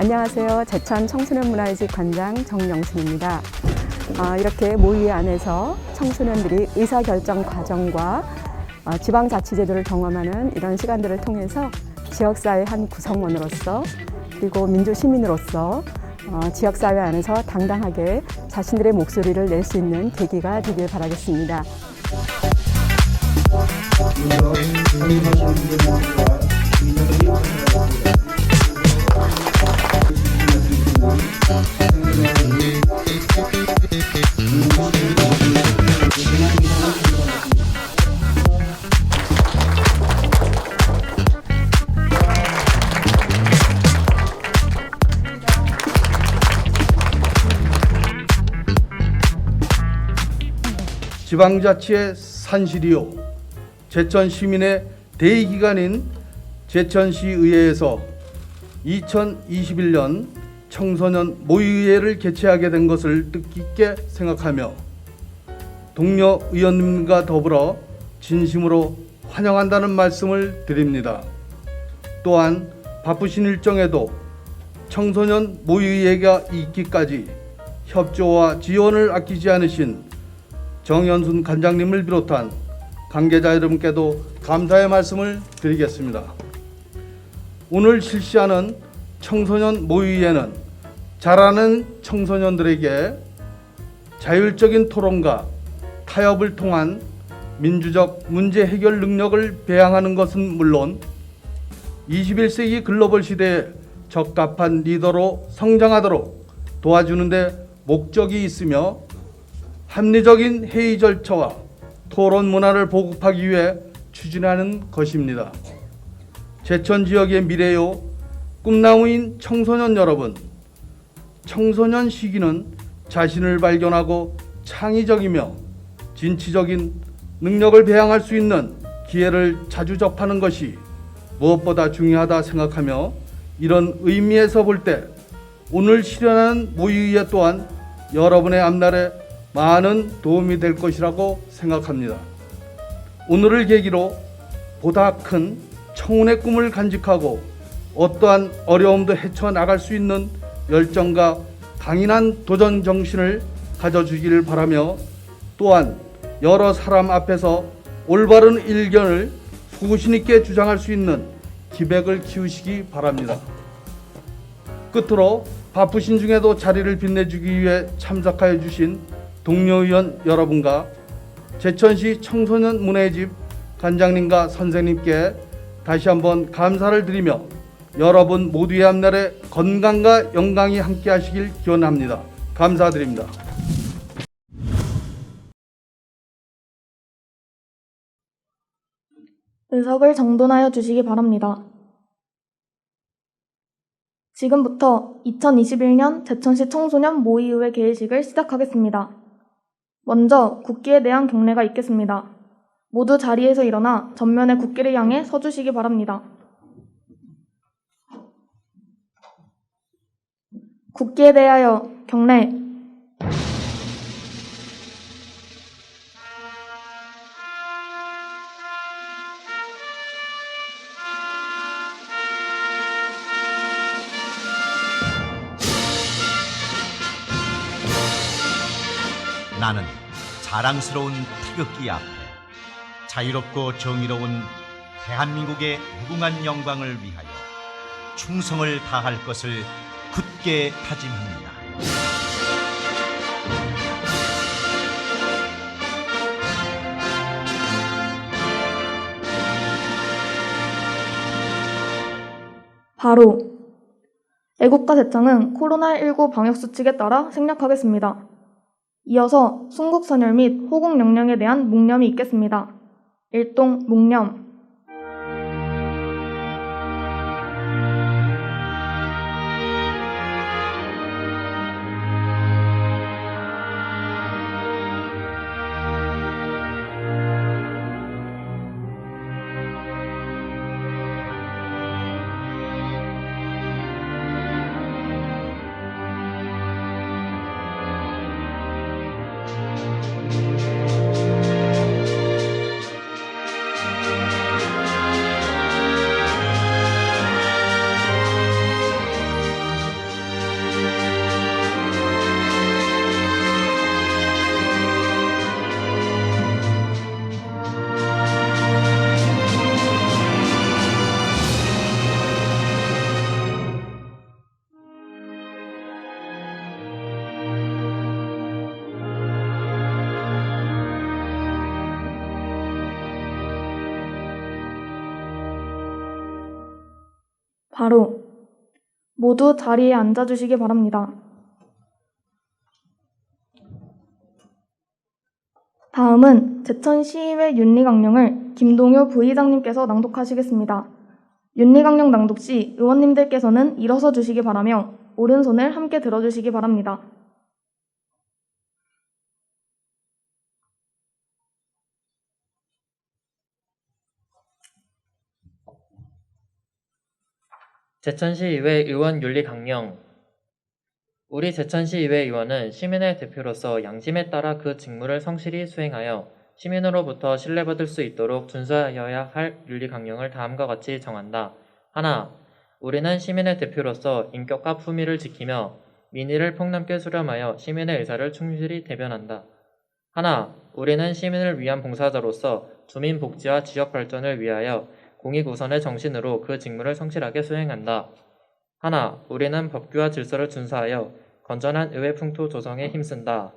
안녕하세요. 제천 청소년문화유지 관장 정영순입니다. 이렇게 모의 안에서 청소년들이 의사결정 과정과 지방자치제도를 경험하는 이런 시간들을 통해서 지역사회의 한 구성원으로서 그리고 민주시민으로서 지역사회 안에서 당당하게 자신들의 목소리를 낼 수 있는 계기가 되길 바라겠습니다. 지방자치의 산실이요 제천 시민의 대의기관인 제천시의회에서 2021년 청소년 모의회를 개최하게 된 것을 뜻깊게 생각하며 동료 의원님과 더불어 진심으로 환영한다는 말씀을 드립니다. 또한 바쁘신 일정에도 청소년 모의회가 있기까지 협조와 지원을 아끼지 않으신 정연순 관장님을 비롯한 관계자 여러분께도 감사의 말씀을 드리겠습니다. 오늘 실시하는 청소년 모의회는 자라는 청소년들에게 자율적인 토론과 타협을 통한 민주적 문제 해결 능력을 배양하는 것은 물론 21세기 글로벌 시대에 적합한 리더로 성장하도록 도와주는 데 목적이 있으며 합리적인 회의 절차와 토론 문화를 보급하기 위해 추진하는 것입니다. 제천 지역의 미래요 꿈나무인 청소년 여러분, 청소년 시기는 자신을 발견하고 창의적이며 진취적인 능력을 배양할 수 있는 기회를 자주 접하는 것이 무엇보다 중요하다 생각하며 이런 의미에서 볼 때 오늘 실현하는 모의회 또한 여러분의 앞날에 많은 도움이 될 것이라고 생각합니다. 오늘을 계기로 보다 큰 청운의 꿈을 간직하고 어떠한 어려움도 헤쳐나갈 수 있는 열정과 강인한 도전 정신을 가져주기를 바라며 또한 여러 사람 앞에서 올바른 일견을 소신 있게 주장할 수 있는 기백을 키우시기 바랍니다. 끝으로 바쁘신 중에도 자리를 빛내주기 위해 참석하여 주신 동료 의원 여러분과 제천시 청소년 문화의 집 관장님과 선생님께 다시 한번 감사를 드리며 여러분 모두의 앞날에 건강과 영광이 함께 하시길 기원합니다. 감사드립니다. 의석을 정돈하여 주시기 바랍니다. 지금부터 2021년 제천시 청소년 모의의회 개회식을 시작하겠습니다. 먼저 국기에 대한 경례가 있겠습니다. 모두 자리에서 일어나 전면의 국기를 향해 서주시기 바랍니다. 국기에 대하여 경례. 나는 자랑스러운 태극기 앞에 자유롭고 정의로운 대한민국의 무궁한 영광을 위하여 충성을 다할 것을 굳게 다짐합니다. 바로 애국가 대장은 코로나19 방역수칙에 따라 생략하겠습니다. 이어서 순국선열 및 호국영령에 대한 묵념이 있겠습니다. 일동 묵념. 바로 모두 자리에 앉아주시기 바랍니다. 다음은 제천시의회 윤리강령을 김동효 부의장님께서 낭독하시겠습니다. 윤리강령 낭독 시 의원님들께서는 일어서 주시기 바라며 오른손을 함께 들어주시기 바랍니다. 제천시의회 의원 윤리 강령. 우리 제천시의회 의원은 시민의 대표로서 양심에 따라 그 직무를 성실히 수행하여 시민으로부터 신뢰받을 수 있도록 준수하여야 할 윤리 강령을 다음과 같이 정한다. 하나, 우리는 시민의 대표로서 인격과 품위를 지키며 민의를 폭넓게 수렴하여 시민의 의사를 충실히 대변한다. 하나, 우리는 시민을 위한 봉사자로서 주민 복지와 지역 발전을 위하여 공익우선의 정신으로 그 직무를 성실하게 수행한다. 하나, 우리는 법규와 질서를 준수하여 건전한 의회 풍토 조성에 힘쓴다.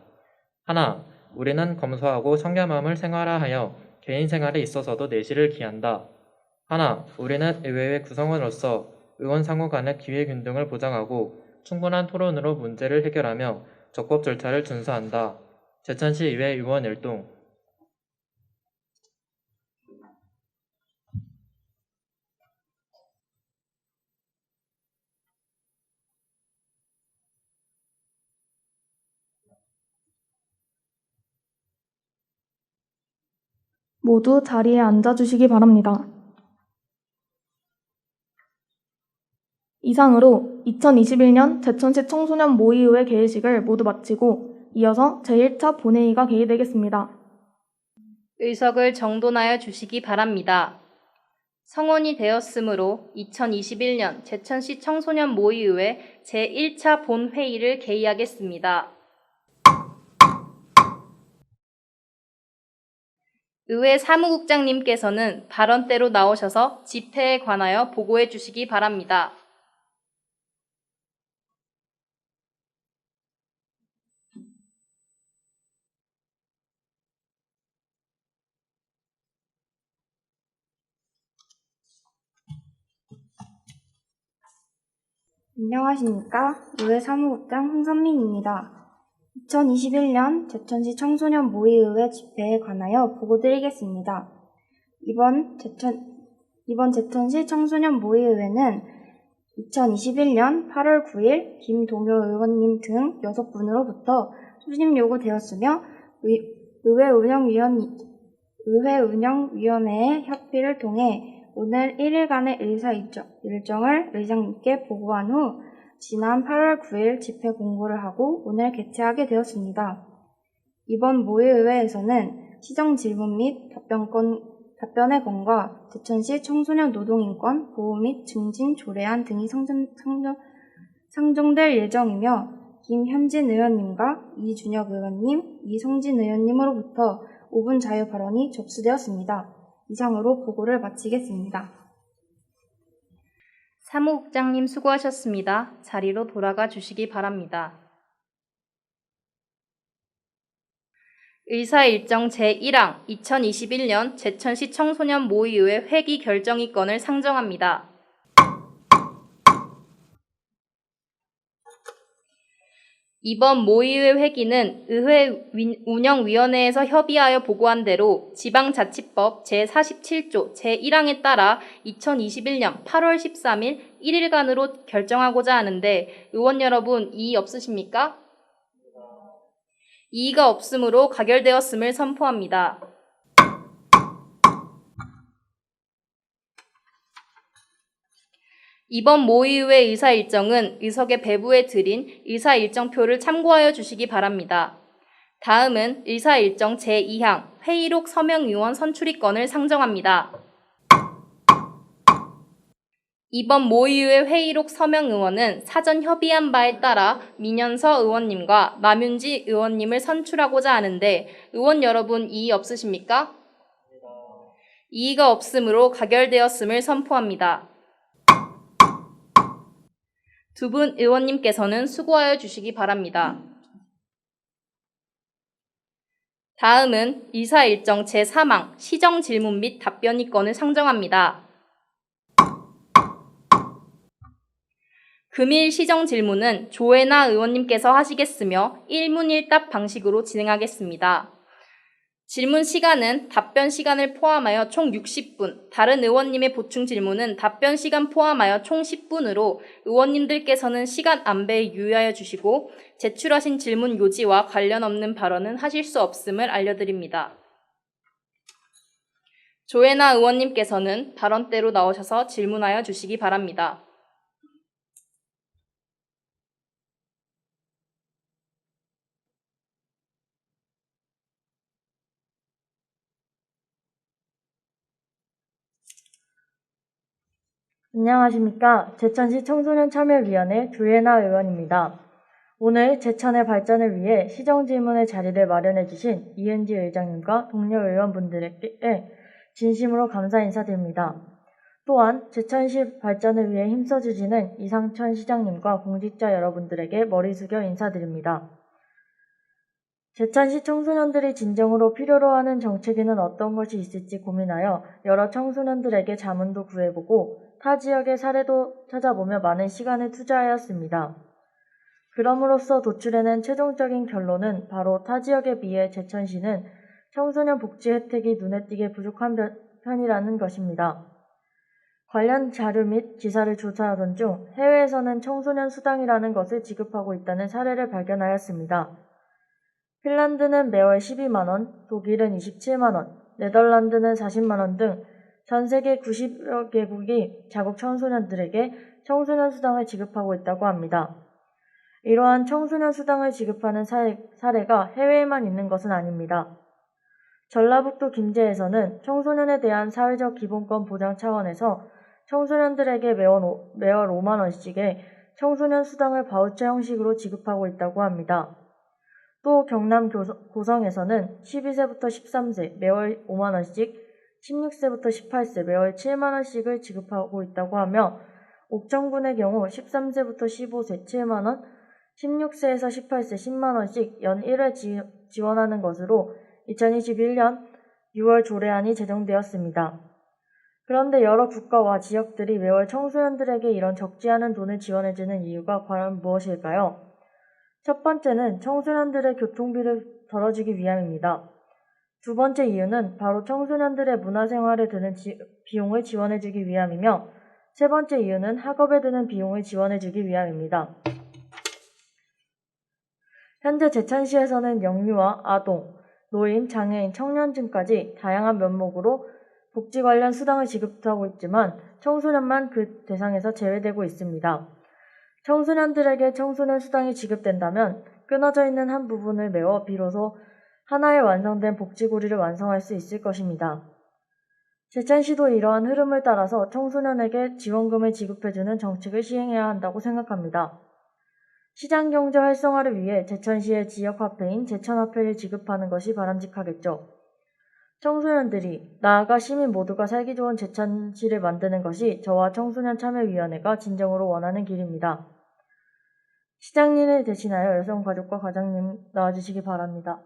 하나, 우리는 검소하고 청렴함을 생활화하여 개인 생활에 있어서도 내실을 기한다. 하나, 우리는 의회의 구성원으로서 의원 상호 간의 기회균등을 보장하고 충분한 토론으로 문제를 해결하며 적법 절차를 준수한다. 제천시의회 의원 일동. 모두 자리에 앉아주시기 바랍니다. 이상으로 2021년 제천시 청소년 모의의회 개회식을 모두 마치고 이어서 제1차 본회의가 개의되겠습니다. 의석을 정돈하여 주시기 바랍니다. 성원이 되었으므로 2021년 제천시 청소년 모의의회 제1차 본회의를 개의하겠습니다. 의회 사무국장님께서는 발언대로 나오셔서 집회에 관하여 보고해 주시기 바랍니다. 안녕하십니까. 의회 사무국장 홍선민입니다. 2021년 제천시 청소년 모의의회 집회에 관하여 보고드리겠습니다. 이번 제천시 청소년 모의의회는 2021년 8월 9일 김동효 의원님 등 6분으로부터 소집 요구되었으며 의회 운영위원회의 협의를 통해 오늘 1일간의 의사 일정을 의장님께 보고한 후 지난 8월 9일 집회 공고를 하고 오늘 개최하게 되었습니다. 이번 모의의회에서는 시정 질문 및 답변의 건과 제천시 청소년 노동인권 보호 및 증진 조례안 등이 상정될 예정이며 김현진 의원님과 이준혁 의원님, 이성진 의원님으로부터 5분 자유 발언이 접수되었습니다. 이상으로 보고를 마치겠습니다. 사무국장님 수고하셨습니다. 자리로 돌아가 주시기 바랍니다. 의사일정 제1항 2021년 제천시 청소년 모의의회 회기 결정의건을 상정합니다. 이번 모의의회 회기는 의회 운영위원회에서 협의하여 보고한 대로 지방자치법 제47조 제1항에 따라 2021년 8월 13일 1일간으로 결정하고자 하는데 의원 여러분 이의 없으십니까? 이의가 없으므로 가결되었음을 선포합니다. 이번 모의의회 의사일정은 의석의 배부에 드린 의사일정표를 참고하여 주시기 바랍니다. 다음은 의사일정 제2항 회의록 서명의원 선출의건을 상정합니다. 이번 모의의회 회의록 서명의원은 사전 협의한 바에 따라 민현서 의원님과 남윤지 의원님을 선출하고자 하는데 의원 여러분 이의 없으십니까? 이의가 없으므로 가결되었음을 선포합니다. 두 분 의원님께서는 수고하여 주시기 바랍니다. 다음은 의사일정 제3항 시정질문 및 답변의건을 상정합니다. 금일 시정 질문은 조혜나 의원님께서 하시겠으며 1문 1답 방식으로 진행하겠습니다. 질문 시간은 답변 시간을 포함하여 총 60분, 다른 의원님의 보충 질문은 답변 시간 포함하여 총 10분으로 의원님들께서는 시간 안배에 유의하여 주시고 제출하신 질문 요지와 관련 없는 발언은 하실 수 없음을 알려드립니다. 조혜나 의원님께서는 발언대로 나오셔서 질문하여 주시기 바랍니다. 안녕하십니까. 제천시 청소년참여위원회 조혜나 의원입니다. 오늘 제천의 발전을 위해 시정질문의 자리를 마련해 주신 이은지 의장님과 동료 의원분들에게 진심으로 감사 인사드립니다. 또한 제천시 발전을 위해 힘써주시는 이상천 시장님과 공직자 여러분들에게 머리 숙여 인사드립니다. 제천시 청소년들이 진정으로 필요로 하는 정책에는 어떤 것이 있을지 고민하여 여러 청소년들에게 자문도 구해보고 타 지역의 사례도 찾아보며 많은 시간을 투자하였습니다. 그럼으로써 도출해낸 최종적인 결론은 바로 타 지역에 비해 제천시는 청소년 복지 혜택이 눈에 띄게 부족한 편이라는 것입니다. 관련 자료 및 기사를 조사하던 중 해외에서는 청소년 수당이라는 것을 지급하고 있다는 사례를 발견하였습니다. 핀란드는 매월 12만원, 독일은 27만원, 네덜란드는 40만원 등 전 세계 90여 개국이 자국 청소년들에게 청소년 수당을 지급하고 있다고 합니다. 이러한 청소년 수당을 지급하는 사례가 해외에만 있는 것은 아닙니다. 전라북도 김제에서는 청소년에 대한 사회적 기본권 보장 차원에서 청소년들에게 매월 5만원씩의 청소년 수당을 바우처 형식으로 지급하고 있다고 합니다. 또 경남 고성에서는 12세부터 13세 매월 5만원씩, 16세부터 18세 매월 7만원씩을 지급하고 있다고 하며 옥천군의 경우 13세부터 15세 7만원, 16세에서 18세 10만원씩 연 1회 지원하는 것으로 2021년 6월 조례안이 제정되었습니다. 그런데 여러 국가와 지역들이 매월 청소년들에게 이런 적지 않은 돈을 지원해주는 이유가 과연 무엇일까요? 첫 번째는 청소년들의 교통비를 덜어주기 위함입니다. 두 번째 이유는 바로 청소년들의 문화생활에 드는 비용을 지원해주기 위함이며 세 번째 이유는 학업에 드는 비용을 지원해주기 위함입니다. 현재 제천시에서는 영유아, 아동, 노인, 장애인, 청년층까지 다양한 면목으로 복지 관련 수당을 지급하고 있지만 청소년만 그 대상에서 제외되고 있습니다. 청소년들에게 청소년 수당이 지급된다면 끊어져 있는 한 부분을 메워 비로소 하나의 완성된 복지고리를 완성할 수 있을 것입니다. 제천시도 이러한 흐름을 따라서 청소년에게 지원금을 지급해주는 정책을 시행해야 한다고 생각합니다. 시장경제 활성화를 위해 제천시의 지역화폐인 제천화폐를 지급하는 것이 바람직하겠죠. 청소년들이, 나아가 시민 모두가 살기 좋은 제천시를 만드는 것이 저와 청소년참여위원회가 진정으로 원하는 길입니다. 시장님을 대신하여 여성가족과 과장님 나와주시기 바랍니다.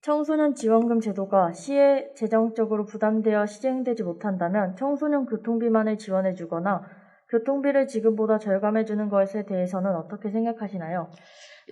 청소년 지원금 제도가 시에 재정적으로 부담되어 시행되지 못한다면 청소년 교통비만을 지원해주거나 교통비를 지금보다 절감해주는 것에 대해서는 어떻게 생각하시나요?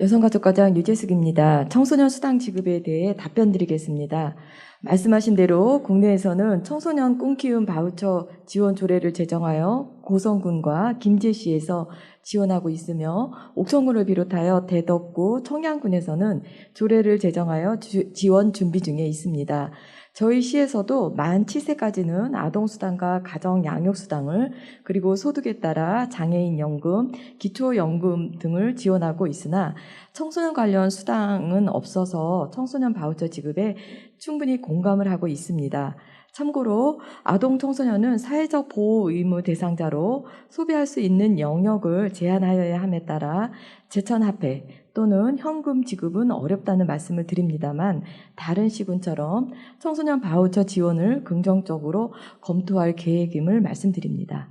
여성가족과장 유재숙입니다. 청소년 수당 지급에 대해 답변 드리겠습니다. 말씀하신 대로 국내에서는 청소년 꿈키움 바우처 지원 조례를 제정하여 고성군과 김제시에서 지원하고 있으며 옥천군을 비롯하여 대덕구, 청양군에서는 조례를 제정하여 지원 준비 중에 있습니다. 저희 시에서도 만 7세까지는 아동수당과 가정양육수당을 그리고 소득에 따라 장애인연금, 기초연금 등을 지원하고 있으나 청소년 관련 수당은 없어서 청소년 바우처 지급에 충분히 공감을 하고 있습니다. 참고로 아동 청소년은 사회적 보호 의무 대상자로 소비할 수 있는 영역을 제한하여야 함에 따라 제천화폐 또는 현금 지급은 어렵다는 말씀을 드립니다만 다른 시군처럼 청소년 바우처 지원을 긍정적으로 검토할 계획임을 말씀드립니다.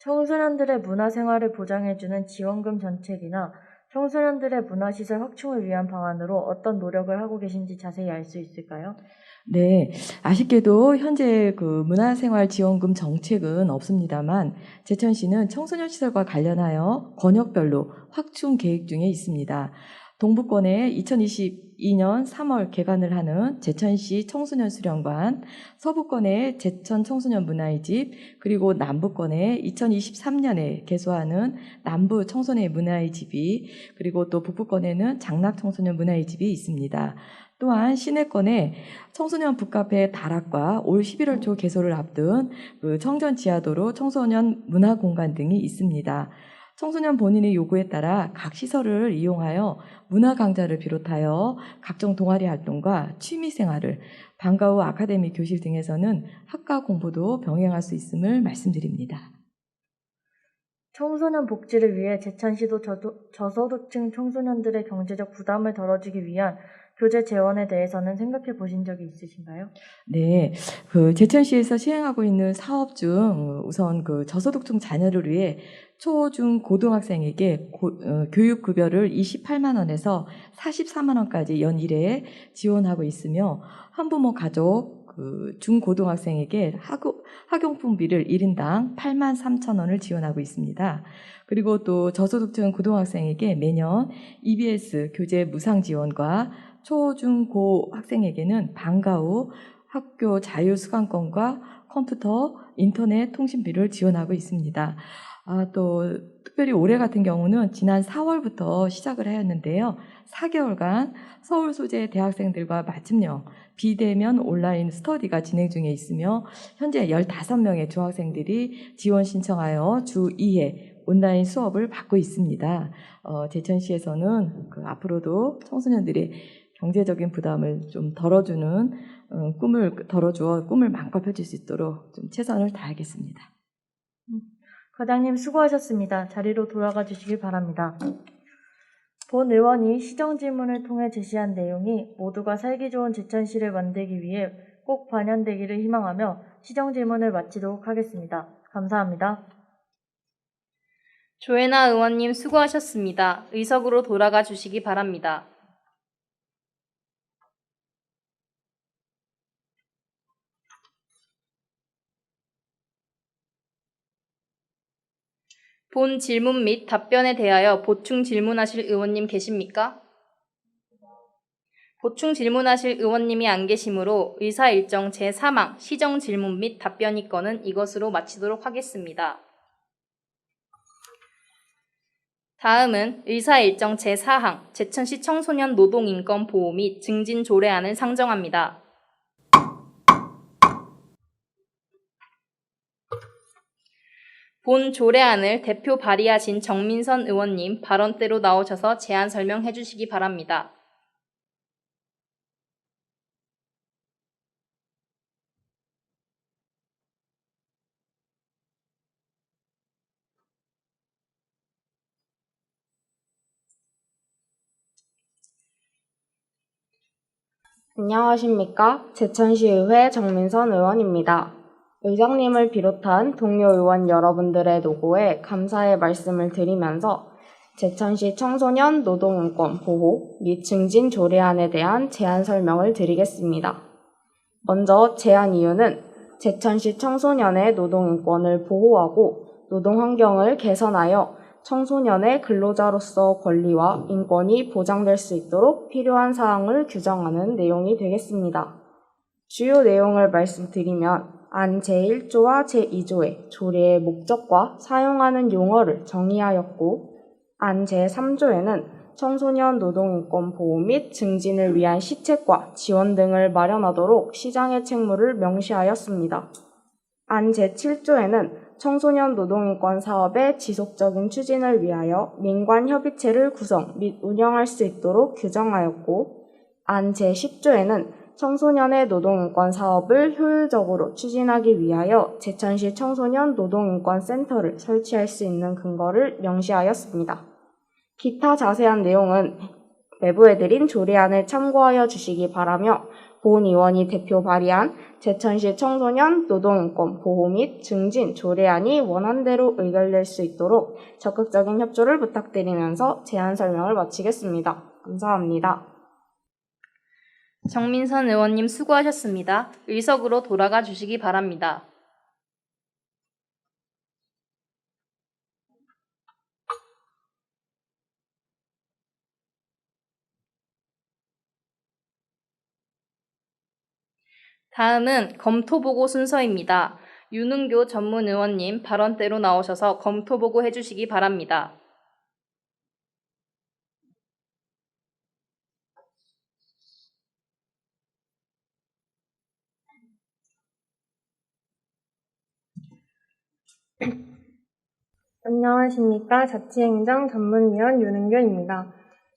청소년들의 문화생활을 보장해주는 지원금 정책이나 청소년들의 문화시설 확충을 위한 방안으로 어떤 노력을 하고 계신지 자세히 알 수 있을까요? 네, 아쉽게도 현재 그 문화생활지원금 정책은 없습니다만 제천시는 청소년 시설과 관련하여 권역별로 확충 계획 중에 있습니다. 동부권에 2022년 3월 개관을 하는 제천시 청소년 수련관, 서부권에 제천 청소년 문화의 집, 그리고 남부권에 2023년에 개소하는 남부 청소년 문화의 집이, 그리고 또 북부권에는 장락 청소년 문화의 집이 있습니다. 또한 시내권에 청소년 북카페 다락과 올 11월 초 개소를 앞둔 그 청전 지하도로 청소년 문화공간 등이 있습니다. 청소년 본인의 요구에 따라 각 시설을 이용하여 문화 강좌를 비롯하여 각종 동아리 활동과 취미 생활을 방과 후 아카데미 교실 등에서는 학과 공부도 병행할 수 있음을 말씀드립니다. 청소년 복지를 위해 제천시도 저소득층 청소년들의 경제적 부담을 덜어주기 위한 교재 재원에 대해서는 생각해 보신 적이 있으신가요? 네, 그 제천시에서 시행하고 있는 사업 중 우선 그 저소득층 자녀를 위해 초, 중, 고등학생에게 교육급여를 28만 원에서 44만 원까지 연 1회 지원하고 있으며 한부모 가족 중고등학생에게 학용품비를 1인당 8만 3천 원을 지원하고 있습니다. 그리고 또 저소득층 고등학생에게 매년 EBS 교재 무상 지원과 초, 중, 고 학생에게는 방과 후 학교 자유수강권과 컴퓨터, 인터넷 통신비를 지원하고 있습니다. 또 특별히 올해 같은 경우는 지난 4월부터 시작을 하였는데요. 4개월간 서울 소재 대학생들과 맞춤형 비대면 온라인 스터디가 진행 중에 있으며 현재 15명의 중학생들이 지원 신청하여 주 2회 온라인 수업을 받고 있습니다. 제천시에서는 앞으로도 청소년들의 경제적인 부담을 좀 덜어주는 꿈을 마음껏 펼칠 수 있도록 좀 최선을 다하겠습니다. 과장님 수고하셨습니다. 자리로 돌아가 주시길 바랍니다. 본 의원이 시정질문을 통해 제시한 내용이 모두가 살기 좋은 제천시를 만들기 위해 꼭 반영되기를 희망하며 시정질문을 마치도록 하겠습니다. 감사합니다. 조혜나 의원님 수고하셨습니다. 의석으로 돌아가 주시기 바랍니다. 본 질문 및 답변에 대하여 보충 질문하실 의원님 계십니까? 보충 질문하실 의원님이 안 계시므로 의사일정 제3항 시정 질문 및 답변이 건은 이것으로 마치도록 하겠습니다. 다음은 의사일정 제4항 제천시 청소년 노동인권 보호 및 증진 조례안을 상정합니다. 본 조례안을 대표 발의하신 정민선 의원님 발언대로 나오셔서 제안 설명해 주시기 바랍니다. 안녕하십니까? 제천시의회 정민선 의원입니다. 의장님을 비롯한 동료 의원 여러분들의 노고에 감사의 말씀을 드리면서 제천시 청소년 노동인권 보호 및 증진 조례안에 대한 제안 설명을 드리겠습니다. 먼저 제안 이유는 제천시 청소년의 노동인권을 보호하고 노동환경을 개선하여 청소년의 근로자로서 권리와 인권이 보장될 수 있도록 필요한 사항을 규정하는 내용이 되겠습니다. 주요 내용을 말씀드리면 안 제1조와 제2조의 조례의 목적과 사용하는 용어를 정의하였고 안 제3조에는 청소년 노동인권 보호 및 증진을 위한 시책과 지원 등을 마련하도록 시장의 책무를 명시하였습니다. 안 제7조에는 청소년 노동인권 사업의 지속적인 추진을 위하여 민관협의체를 구성 및 운영할 수 있도록 규정하였고 안 제10조에는 청소년의 노동인권 사업을 효율적으로 추진하기 위하여 제천시 청소년 노동인권센터를 설치할 수 있는 근거를 명시하였습니다. 기타 자세한 내용은 내부에 드린 조례안을 참고하여 주시기 바라며 본 의원이 대표 발의한 제천시 청소년 노동인권 보호 및 증진 조례안이 원안대로 의결될 수 있도록 적극적인 협조를 부탁드리면서 제안 설명을 마치겠습니다. 감사합니다. 정민선 의원님 수고하셨습니다. 의석으로 돌아가 주시기 바랍니다. 다음은 검토보고 순서입니다. 윤은교 전문 의원님 발언대로 나오셔서 검토보고 해주시기 바랍니다. 안녕하십니까. 자치행정 전문위원 윤은교입니다.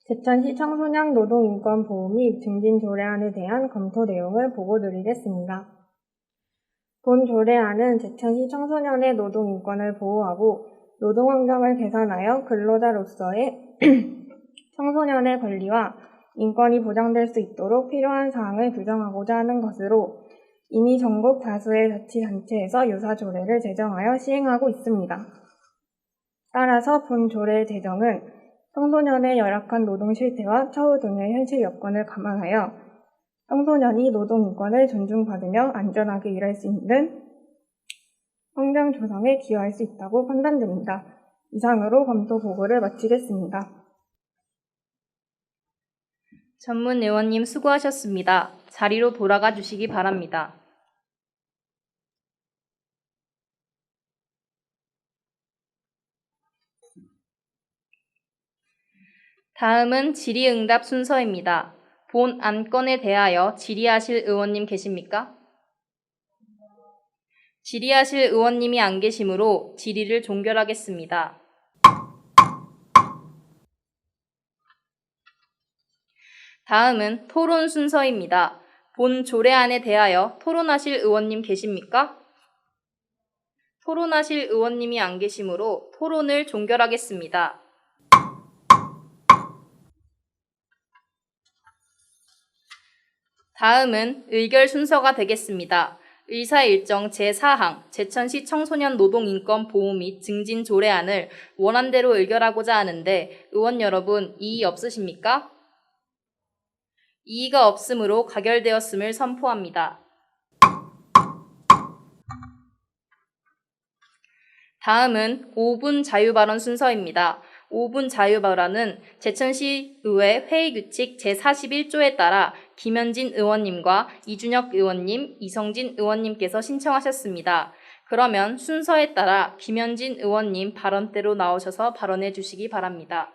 제천시 청소년 노동인권 보호 및 증진 조례안에 대한 검토 내용을 보고드리겠습니다. 본 조례안은 제천시 청소년의 노동인권을 보호하고 노동환경을 개선하여 근로자로서의 청소년의 권리와 인권이 보장될 수 있도록 필요한 사항을 규정하고자 하는 것으로 이미 전국 다수의 자치단체에서 유사 조례를 제정하여 시행하고 있습니다. 따라서 본 조례 제정은 청소년의 열악한 노동 실태와 처우 등의 현실 여건을 감안하여 청소년이 노동인권을 존중받으며 안전하게 일할 수 있는 환경 조성에 기여할 수 있다고 판단됩니다. 이상으로 검토 보고를 마치겠습니다. 전문 의원님 수고하셨습니다. 자리로 돌아가 주시기 바랍니다. 다음은 질의응답 순서입니다. 본 안건에 대하여 질의하실 의원님 계십니까? 질의하실 의원님이 안 계시므로 질의를 종결하겠습니다. 다음은 토론 순서입니다. 본 조례안에 대하여 토론하실 의원님 계십니까? 토론하실 의원님이 안 계시므로 토론을 종결하겠습니다. 다음은 의결 순서가 되겠습니다. 의사일정 제4항 제천시 청소년 노동인권 보호 및 증진 조례안을 원안대로 의결하고자 하는데 의원 여러분 이의 없으십니까? 이의가 없으므로 가결되었음을 선포합니다. 다음은 5분 자유발언 순서입니다. 5분 자유발언은 제천시의회 회의규칙 제41조에 따라 김현진 의원님과 이준혁 의원님, 이성진 의원님께서 신청하셨습니다. 그러면 순서에 따라 김현진 의원님 발언대로 나오셔서 발언해 주시기 바랍니다.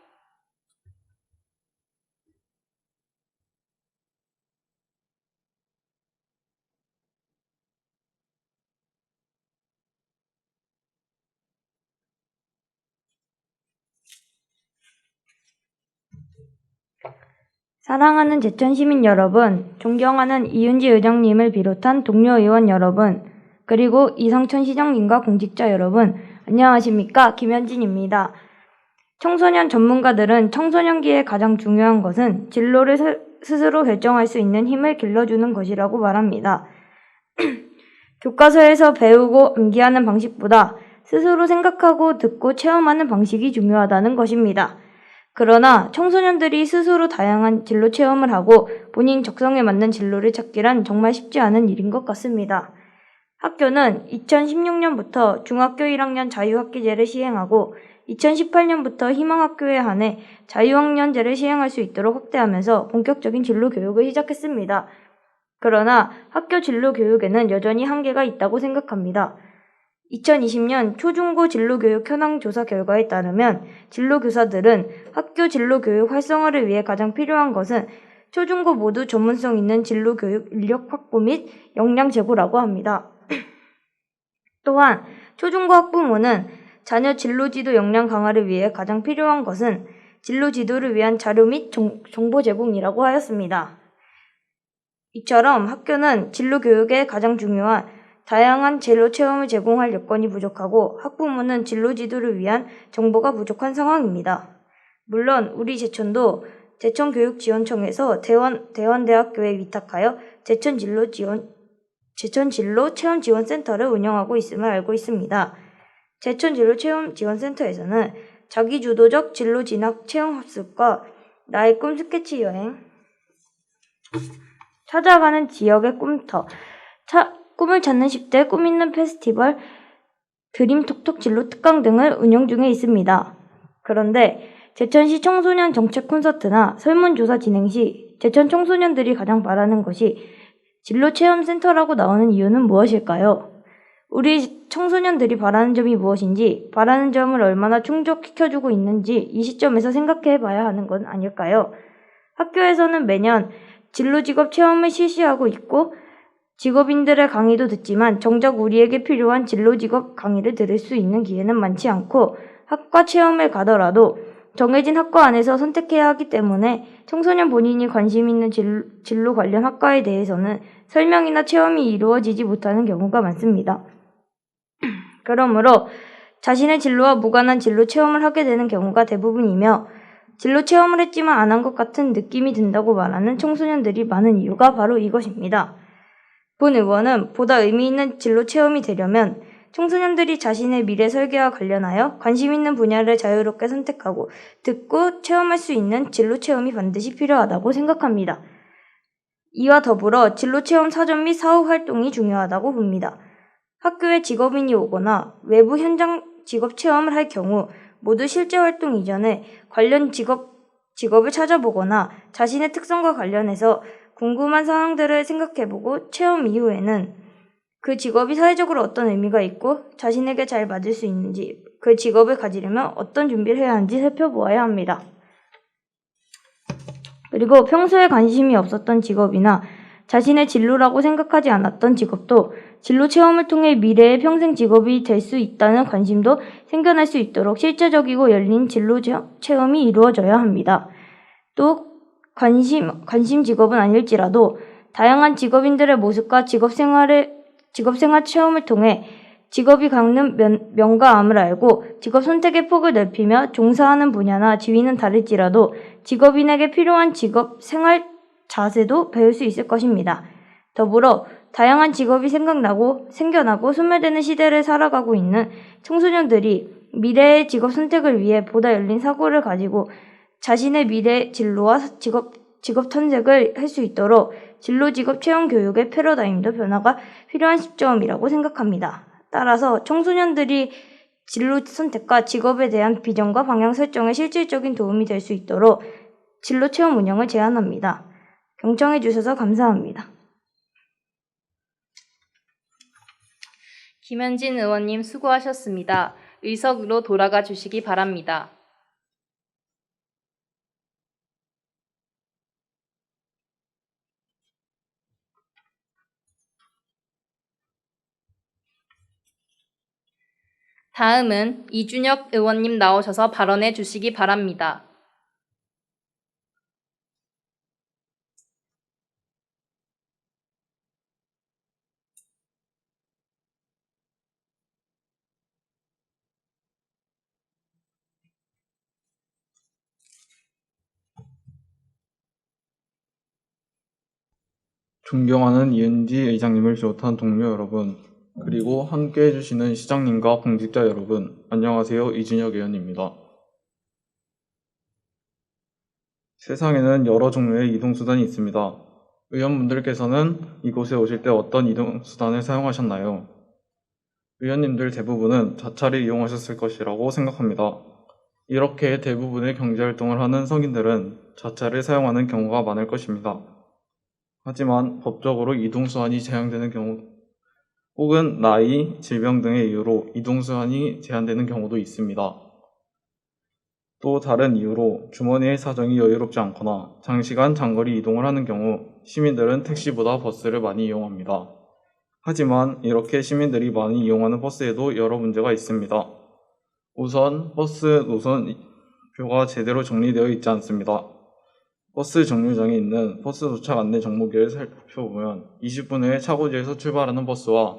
사랑하는 제천시민 여러분, 존경하는 이윤지 의장님을 비롯한 동료 의원 여러분, 그리고 이성천 시장님과 공직자 여러분, 안녕하십니까? 김현진입니다. 청소년 전문가들은 청소년기에 가장 중요한 것은 진로를 스스로 결정할 수 있는 힘을 길러주는 것이라고 말합니다. 교과서에서 배우고 암기하는 방식보다 스스로 생각하고 듣고 체험하는 방식이 중요하다는 것입니다. 그러나 청소년들이 스스로 다양한 진로 체험을 하고 본인 적성에 맞는 진로를 찾기란 정말 쉽지 않은 일인 것 같습니다. 학교는 2016년부터 중학교 1학년 자유학기제를 시행하고 2018년부터 희망학교에 한해 자유학년제를 시행할 수 있도록 확대하면서 본격적인 진로 교육을 시작했습니다. 그러나 학교 진로 교육에는 여전히 한계가 있다고 생각합니다. 2020년 초중고 진로교육 현황 조사 결과에 따르면 진로교사들은 학교 진로교육 활성화를 위해 가장 필요한 것은 초중고 모두 전문성 있는 진로교육 인력 확보 및 역량 제고라고 합니다. 또한 초중고 학부모는 자녀 진로지도 역량 강화를 위해 가장 필요한 것은 진로지도를 위한 자료 및 정보 제공이라고 하였습니다. 이처럼 학교는 진로교육에 가장 중요한 다양한 진로 체험을 제공할 여건이 부족하고 학부모는 진로 지도를 위한 정보가 부족한 상황입니다. 물론 우리 제천도 제천교육지원청에서 대원대학교에 위탁하여 제천진로 체험지원센터를 운영하고 있음을 알고 있습니다. 제천진로 체험지원센터에서는 자기주도적 진로 진학 체험 학습과 나의 꿈 스케치 여행, 찾아가는 지역의 꿈터, 꿈을 찾는 10대 꿈 있는 페스티벌, 드림톡톡 진로 특강 등을 운영 중에 있습니다. 그런데 제천시 청소년 정책 콘서트나 설문조사 진행 시 제천 청소년들이 가장 바라는 것이 진로체험센터라고 나오는 이유는 무엇일까요? 우리 청소년들이 바라는 점이 무엇인지, 바라는 점을 얼마나 충족시켜주고 있는지 이 시점에서 생각해 봐야 하는 건 아닐까요? 학교에서는 매년 진로직업 체험을 실시하고 있고 직업인들의 강의도 듣지만 정작 우리에게 필요한 진로직업 강의를 들을 수 있는 기회는 많지 않고 학과 체험을 가더라도 정해진 학과 안에서 선택해야 하기 때문에 청소년 본인이 관심 있는 진로 관련 학과에 대해서는 설명이나 체험이 이루어지지 못하는 경우가 많습니다. 그러므로 자신의 진로와 무관한 진로 체험을 하게 되는 경우가 대부분이며 진로 체험을 했지만 안 한 것 같은 느낌이 든다고 말하는 청소년들이 많은 이유가 바로 이것입니다. 본 의원은 보다 의미 있는 진로 체험이 되려면 청소년들이 자신의 미래 설계와 관련하여 관심 있는 분야를 자유롭게 선택하고 듣고 체험할 수 있는 진로 체험이 반드시 필요하다고 생각합니다. 이와 더불어 진로 체험 사전 및 사후 활동이 중요하다고 봅니다. 학교에 직업인이 오거나 외부 현장 직업 체험을 할 경우 모두 실제 활동 이전에 관련 직업을 찾아보거나 자신의 특성과 관련해서 궁금한 사항들을 생각해보고 체험 이후에는 그 직업이 사회적으로 어떤 의미가 있고 자신에게 잘 맞을 수 있는지, 그 직업을 가지려면 어떤 준비를 해야 하는지 살펴보아야 합니다. 그리고 평소에 관심이 없었던 직업이나 자신의 진로라고 생각하지 않았던 직업도 진로 체험을 통해 미래의 평생 직업이 될 수 있다는 관심도 생겨날 수 있도록 실제적이고 열린 진로 체험이 이루어져야 합니다. 또 관심 직업은 아닐지라도 다양한 직업인들의 모습과 직업생활 체험을 통해 직업이 갖는 면과 암을 알고 직업 선택의 폭을 넓히며 종사하는 분야나 지위는 다를지라도 직업인에게 필요한 직업 생활 자세도 배울 수 있을 것입니다. 더불어 다양한 직업이 생겨나고 소멸되는 시대를 살아가고 있는 청소년들이 미래의 직업 선택을 위해 보다 열린 사고를 가지고 자신의 미래 진로와 직업 탐색을 할 수 있도록 진로 직업 체험 교육의 패러다임도 변화가 필요한 시점이라고 생각합니다. 따라서 청소년들이 진로 선택과 직업에 대한 비전과 방향 설정에 실질적인 도움이 될 수 있도록 진로 체험 운영을 제안합니다. 경청해 주셔서 감사합니다. 김현진 의원님 수고하셨습니다. 의석으로 돌아가 주시기 바랍니다. 다음은 이준혁 의원님 나오셔서 발언해 주시기 바랍니다. 존경하는 이은지 의장님을 비롯한 동료 여러분, 그리고 함께 해주시는 시장님과 공직자 여러분, 안녕하세요. 이준혁 의원입니다. 세상에는 여러 종류의 이동수단이 있습니다. 의원분들께서는 이곳에 오실 때 어떤 이동수단을 사용하셨나요? 의원님들 대부분은 자차를 이용하셨을 것이라고 생각합니다. 이렇게 대부분의 경제활동을 하는 성인들은 자차를 사용하는 경우가 많을 것입니다. 하지만 법적으로 이동수단이 제한되는 경우 혹은 나이, 질병 등의 이유로 이동수단이 제한되는 경우도 있습니다. 또 다른 이유로 주머니의 사정이 여유롭지 않거나 장시간 장거리 이동을 하는 경우 시민들은 택시보다 버스를 많이 이용합니다. 하지만 이렇게 시민들이 많이 이용하는 버스에도 여러 문제가 있습니다. 우선 버스 노선표가 제대로 정리되어 있지 않습니다. 버스 정류장에 있는 버스 도착 안내 정보기를 살펴보면 20분 후에 차고지에서 출발하는 버스와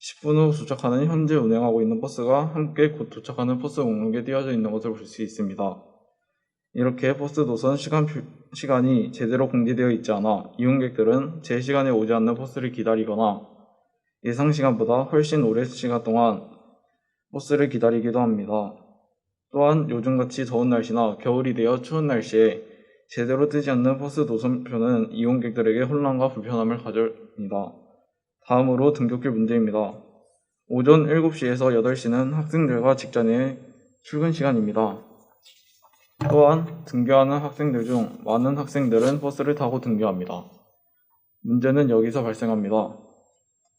10분 후 도착하는 현재 운행하고 있는 버스가 함께 곧 도착하는 버스 목록에 띄어져 있는 것을 볼 수 있습니다. 이렇게 버스 노선 시간이 제대로 공지되어 있지 않아 이용객들은 제 시간에 오지 않는 버스를 기다리거나 예상 시간보다 훨씬 오랜 시간 동안 버스를 기다리기도 합니다. 또한 요즘같이 더운 날씨나 겨울이 되어 추운 날씨에 제대로 뜨지 않는 버스 노선표는 이용객들에게 혼란과 불편함을 가져옵니다. 다음으로 등굣길 문제입니다. 오전 7시에서 8시는 학생들과 직장인의 출근 시간입니다. 또한 등교하는 학생들 중 많은 학생들은 버스를 타고 등교합니다. 문제는 여기서 발생합니다.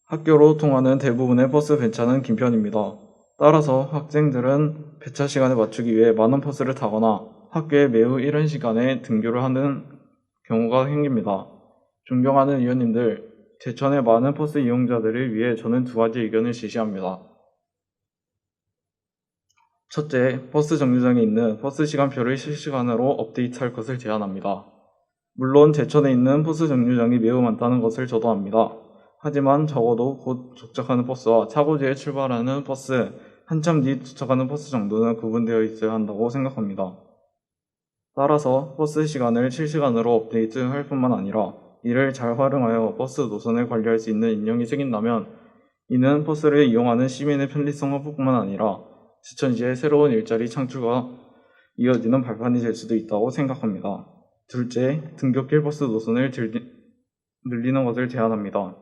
학교로 통하는 대부분의 버스 배차는 긴 편입니다. 따라서 학생들은 배차 시간에 맞추기 위해 많은 버스를 타거나 학교에 매우 이른 시간에 등교를 하는 경우가 생깁니다. 존경하는 위원님들, 제천의 많은 버스 이용자들을 위해 저는 2가지 의견을 제시합니다. 첫째, 버스 정류장에 있는 버스 시간표를 실시간으로 업데이트할 것을 제안합니다. 물론 제천에 있는 버스 정류장이 매우 많다는 것을 저도 압니다. 하지만 적어도 곧 도착하는 버스와 차고지에 출발하는 버스, 한참 뒤 도착하는 버스 정도는 구분되어 있어야 한다고 생각합니다. 따라서 버스 시간을 실시간으로 업데이트할 뿐만 아니라 이를 잘 활용하여 버스 노선을 관리할 수 있는 인력이 생긴다면 이는 버스를 이용하는 시민의 편리성 확보뿐만 아니라 제천시의 새로운 일자리 창출과 이어지는 발판이 될 수도 있다고 생각합니다. 둘째, 등굣길 버스 노선을 늘리는 것을 제안합니다.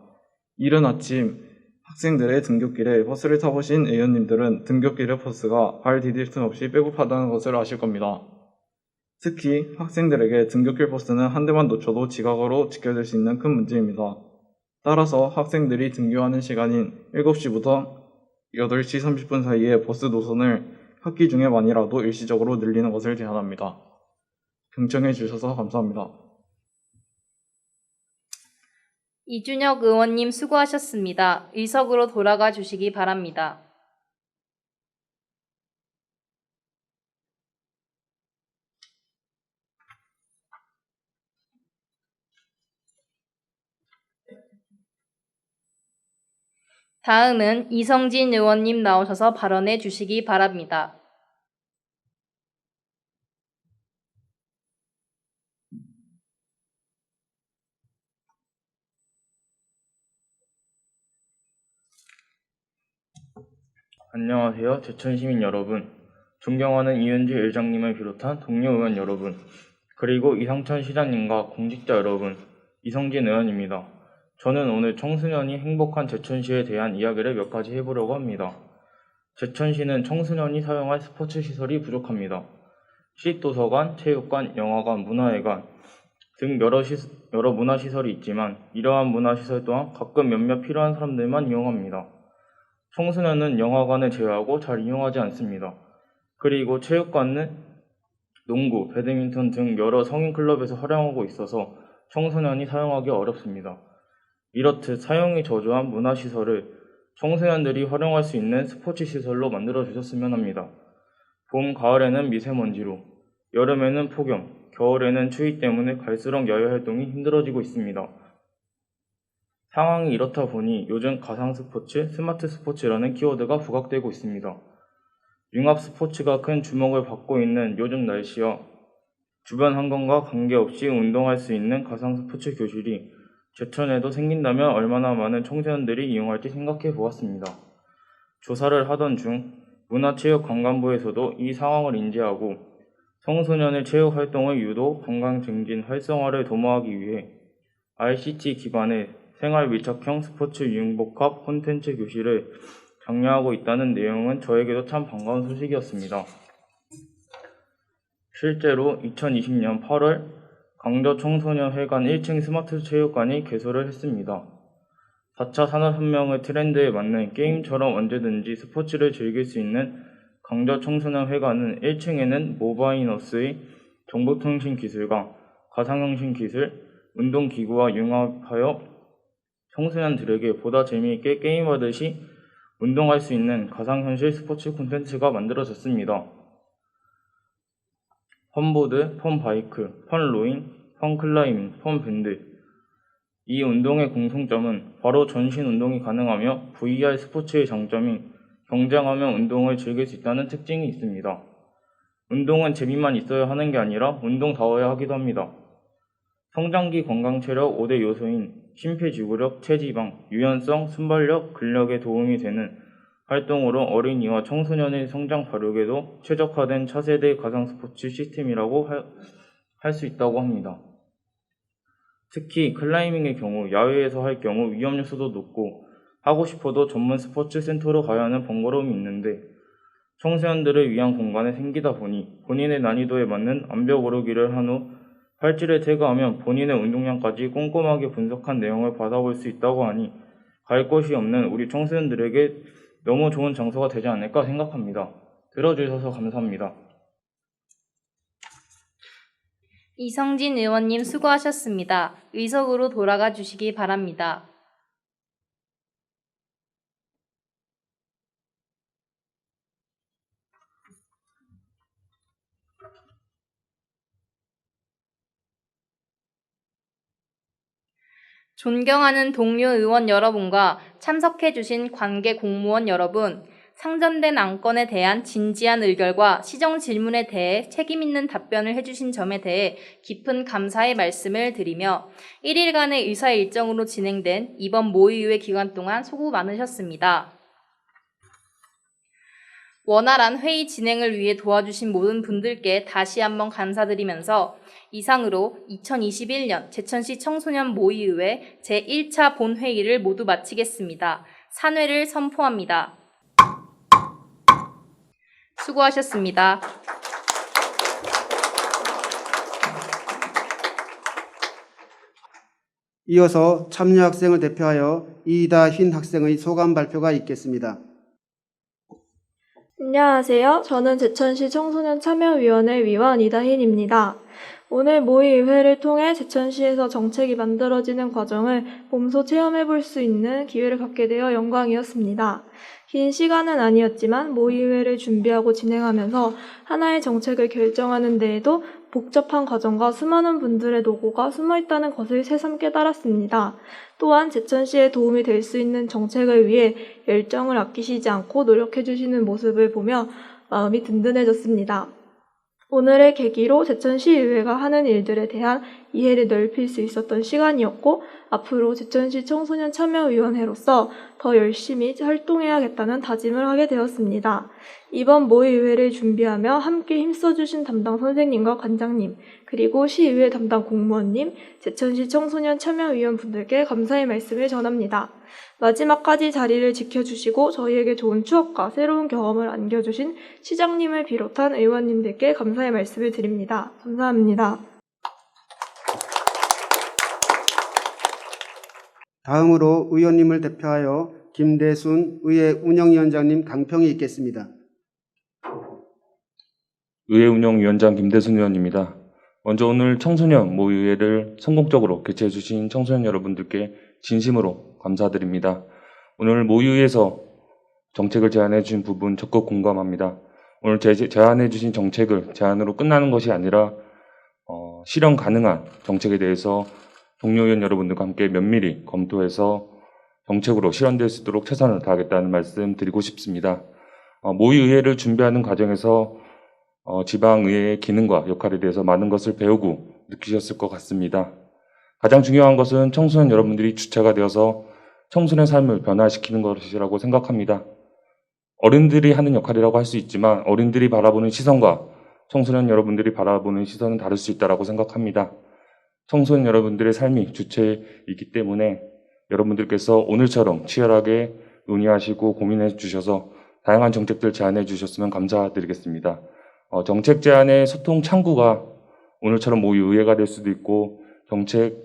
이른 아침 학생들의 등굣길에 버스를 타보신 의원님들은 등굣길의 버스가 발 디딜 틈 없이 빼곡하다는 것을 아실 겁니다. 특히 학생들에게 등굣길 버스는 한 대만 놓쳐도 지각으로 지켜질 수 있는 큰 문제입니다. 따라서 학생들이 등교하는 시간인 7시부터 8시 30분 사이에 버스 노선을 학기 중에만이라도 일시적으로 늘리는 것을 제안합니다. 경청해 주셔서 감사합니다. 이준혁 의원님 수고하셨습니다. 의석으로 돌아가 주시기 바랍니다. 다음은 이성진 의원님 나오셔서 발언해 주시기 바랍니다. 안녕하세요. 제천시민 여러분, 존경하는 이은주 의장님을 비롯한 동료 의원 여러분, 그리고 이상천 시장님과 공직자 여러분, 이성진 의원입니다. 저는 오늘 청소년이 행복한 제천시에 대한 이야기를 몇 가지 해보려고 합니다. 제천시는 청소년이 사용할 스포츠 시설이 부족합니다. 시도서관, 체육관, 영화관, 문화회관 등 여러 문화시설이 있지만 이러한 문화시설 또한 가끔 몇몇 필요한 사람들만 이용합니다. 청소년은 영화관을 제외하고 잘 이용하지 않습니다. 그리고 체육관은 농구, 배드민턴 등 여러 성인 클럽에서 활용하고 있어서 청소년이 사용하기 어렵습니다. 이렇듯 사용이 저조한 문화시설을 청소년들이 활용할 수 있는 스포츠 시설로 만들어 주셨으면 합니다. 봄, 가을에는 미세먼지로, 여름에는 폭염, 겨울에는 추위 때문에 갈수록 야외 활동이 힘들어지고 있습니다. 상황이 이렇다 보니 요즘 가상 스포츠, 스마트 스포츠라는 키워드가 부각되고 있습니다. 융합 스포츠가 큰 주목을 받고 있는 요즘 날씨와 주변 환경과 관계없이 운동할 수 있는 가상 스포츠 교실이 제천에도 생긴다면 얼마나 많은 청소년들이 이용할지 생각해 보았습니다. 조사를 하던 중 문화체육관광부에서도 이 상황을 인지하고 청소년의 체육 활동을 유도, 관광 증진, 활성화를 도모하기 위해 ICT 기반의 생활 밀착형 스포츠 융복합 콘텐츠 교실을 장려하고 있다는 내용은 저에게도 참 반가운 소식이었습니다. 실제로 2020년 8월 강저 청소년 회관 1층 스마트 체육관이 개소를 했습니다. 4차 산업혁명의 트렌드에 맞는 게임처럼 언제든지 스포츠를 즐길 수 있는 강저 청소년 회관은 1층에는 모바이너스의 정보통신 기술과 가상형신 기술, 운동기구와 융합하여 청소년들에게 보다 재미있게 게임하듯이 운동할 수 있는 가상현실 스포츠 콘텐츠가 만들어졌습니다. 펀보드, 펀바이크, 펀로잉, 펀클라이밍, 펀밴드. 이 운동의 공통점은 바로 전신 운동이 가능하며 VR 스포츠의 장점인 경쟁하며 운동을 즐길 수 있다는 특징이 있습니다. 운동은 재미만 있어야 하는 게 아니라 운동다워야 하기도 합니다. 성장기 건강 체력 5대 요소인 심폐지구력, 체지방, 유연성, 순발력, 근력에 도움이 되는 활동으로 어린이와 청소년의 성장 발육에도 최적화된 차세대 가상 스포츠 시스템이라고 할 수 있다고 합니다. 특히 클라이밍의 경우 야외에서 할 경우 위험 요소도 높고 하고 싶어도 전문 스포츠 센터로 가야 하는 번거로움이 있는데 청소년들을 위한 공간에 생기다 보니 본인의 난이도에 맞는 암벽 오르기를 한 후 팔찌를 제거하면 본인의 운동량까지 꼼꼼하게 분석한 내용을 받아볼 수 있다고 하니 갈 곳이 없는 우리 청소년들에게 너무 좋은 장소가 되지 않을까 생각합니다. 들어주셔서 감사합니다. 이성진 의원님 수고하셨습니다. 의석으로 돌아가 주시기 바랍니다. 존경하는 동료 의원 여러분과 참석해 주신 관계 공무원 여러분, 상정된 안건에 대한 진지한 의결과 시정 질문에 대해 책임 있는 답변을 해주신 점에 대해 깊은 감사의 말씀을 드리며 1일간의 의사 일정으로 진행된 이번 모의의회 기간 동안 수고 많으셨습니다. 원활한 회의 진행을 위해 도와주신 모든 분들께 다시 한번 감사드리면서 이상으로 2021년 제천시 청소년 모의의회 제1차 본회의를 모두 마치겠습니다. 산회를 선포합니다. 수고하셨습니다. 이어서 참여 학생을 대표하여 이다흰 학생의 소감 발표가 있겠습니다. 안녕하세요. 저는 제천시 청소년 참여위원회 위원 이다흰입니다. 오늘 모의의회를 통해 제천시에서 정책이 만들어지는 과정을 몸소 체험해볼 수 있는 기회를 갖게 되어 영광이었습니다. 긴 시간은 아니었지만 모의의회를 준비하고 진행하면서 하나의 정책을 결정하는 데에도 복잡한 과정과 수많은 분들의 노고가 숨어있다는 것을 새삼 깨달았습니다. 또한 제천시에 도움이 될 수 있는 정책을 위해 열정을 아끼시지 않고 노력해주시는 모습을 보며 마음이 든든해졌습니다. 오늘의 계기로 제천시의회가 하는 일들에 대한 이해를 넓힐 수 있었던 시간이었고 앞으로 제천시 청소년 참여위원회로서 더 열심히 활동해야겠다는 다짐을 하게 되었습니다. 이번 모의의회를 준비하며 함께 힘써주신 담당 선생님과 관장님, 그리고 시의회 담당 공무원님, 제천시 청소년 참여위원분들께 감사의 말씀을 전합니다. 마지막까지 자리를 지켜주시고 저희에게 좋은 추억과 새로운 경험을 안겨주신 시장님을 비롯한 의원님들께 감사의 말씀을 드립니다. 감사합니다. 다음으로 의원님을 대표하여 김대순 의회 운영위원장님 강평이 있겠습니다. 의회 운영위원장 김대순 의원입니다. 먼저 오늘 청소년 모의회를 성공적으로 개최해 주신 청소년 여러분들께 진심으로 감사드립니다. 오늘 모의회에서 정책을 제안해 주신 부분 적극 공감합니다. 오늘 제안해 주신 정책을 제안으로 끝나는 것이 아니라 실현 가능한 정책에 대해서 동료 의원 여러분들과 함께 면밀히 검토해서 정책으로 실현될 수 있도록 최선을 다하겠다는 말씀 드리고 싶습니다. 모의의회를 준비하는 과정에서 지방의회의 기능과 역할에 대해서 많은 것을 배우고 느끼셨을 것 같습니다. 가장 중요한 것은 청소년 여러분들이 주체가 되어서 청소년 삶을 변화시키는 것이라고 생각합니다. 어른들이 하는 역할이라고 할 수 있지만 어른들이 바라보는 시선과 청소년 여러분들이 바라보는 시선은 다를 수 있다고 생각합니다. 청소년 여러분들의 삶이 주체이기 때문에 여러분들께서 오늘처럼 치열하게 논의하시고 고민해 주셔서 다양한 정책들 제안해 주셨으면 감사드리겠습니다. 정책 제안의 소통 창구가 오늘처럼 모의의회가 될 수도 있고 정책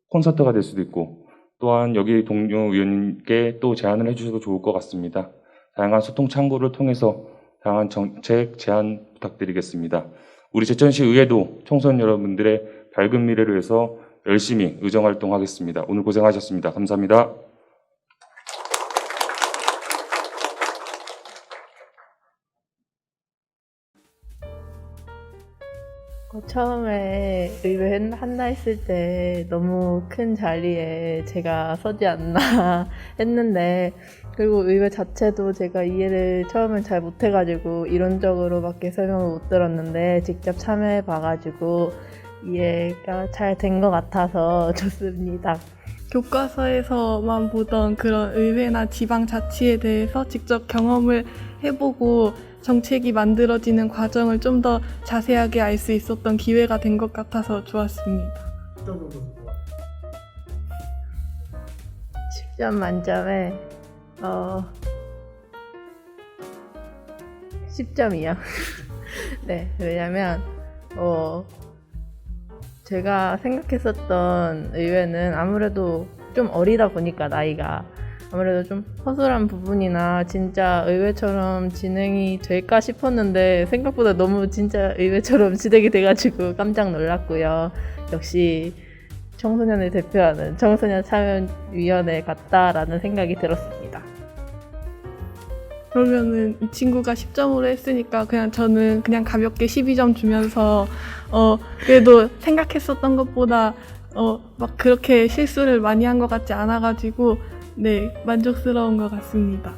콘서트가 될 수도 있고 또한 여기 동료 의원님께 또 제안을 해주셔도 좋을 것 같습니다. 다양한 소통 창구를 통해서 다양한 정책 제안 부탁드리겠습니다. 우리 제천시 의회도 청소년 여러분들의 밝은 미래를 위해서 열심히 의정활동하겠습니다. 오늘 고생하셨습니다. 감사합니다. 처음에 의회 한다 했을 때 너무 큰 자리에 제가 서지 않나 했는데, 그리고 의회 자체도 제가 이해를 처음엔 잘 못해가지고 이론적으로밖에 설명을 못 들었는데 직접 참여해봐가지고 이해가 잘 된 것 같아서 좋습니다. 교과서에서만 보던 그런 의회나 지방자치에 대해서 직접 경험을 해보고 정책이 만들어지는 과정을 좀 더 자세하게 알 수 있었던 기회가 된 것 같아서 좋았습니다. 10점 만점에 10점이요. 네, 왜냐면 제가 생각했었던 의회는 아무래도 좀 어리다 보니까 나이가 아무래도 좀 허술한 부분이나 진짜 의회처럼 진행이 될까 싶었는데 생각보다 너무 진짜 의회처럼 진행이 돼가지고 깜짝 놀랐고요. 역시 청소년을 대표하는 청소년 참여위원회 같다라는 생각이 들었습니다. 그러면은 이 친구가 10점으로 했으니까 저는 그냥 가볍게 12점 주면서 그래도 생각했었던 것보다 막 그렇게 실수를 많이 한 것 같지 않아가지고 네, 만족스러운 것 같습니다.